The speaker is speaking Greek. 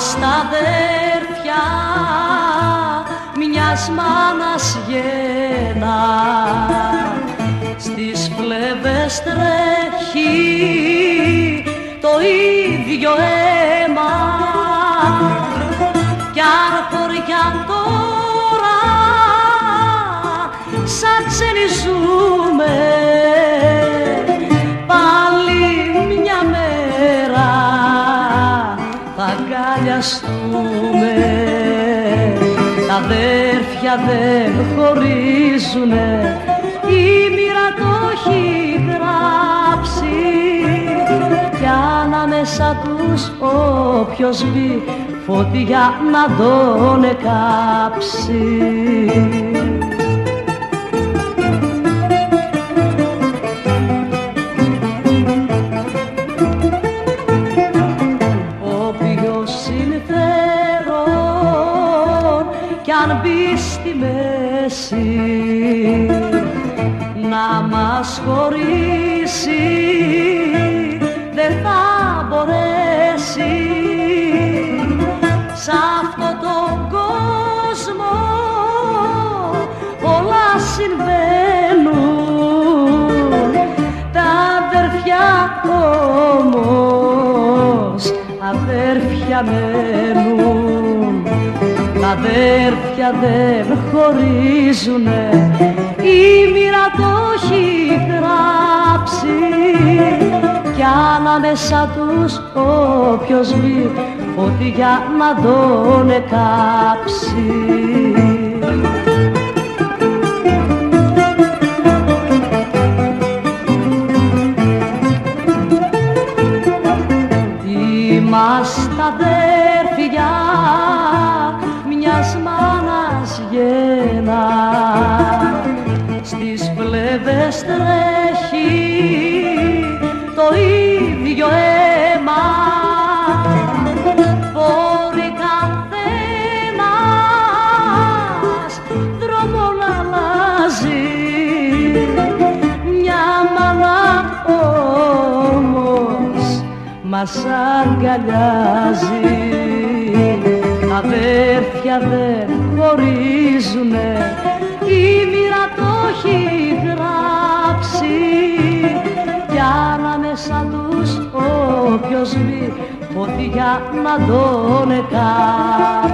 Είμαστε αδέρφια μιας μάνας γένα, στις φλέβες τρέχει το ίδιο αίμα, κι αν χωριά τώρα σαν ξένοι ζούμε, πάλι μια μέρα θα αγκαλιαστούμε. Τα αδέρφια δεν χωρίζουνε, η μοίρα το έχει γράψει, κι ανάμεσα τους όποιος μπει φωτιά να τον εκάψει. Κι αν μπει στη μέση να μας χωρίσει, δεν θα μπορέσει. Σ' αυτό τον κόσμο όλα συμβαίνουν, τα αδέρφια όμως αδέρφια μένουν. Τα αδέρφια δεν χωρίζουνε, η μοίρα το έχει γράψει, κι ανάμεσα τους όποιος μπει φωτιά να τον εκάψει. Είμαστε αδέρφια μιας μάνας γένα, στις φλέβες τρέχει το ίδιο αίμα, μπορεί καθένας δρόμο να αλλάζει, μια μάνα όμως μας αγκαλιάζει. Τα αδέρφια δεν χωρίζουνε, η μοίρα το έχει γράψει, κι ανάμεσα τους όποιος μπει φωτιά να τον εκάψει.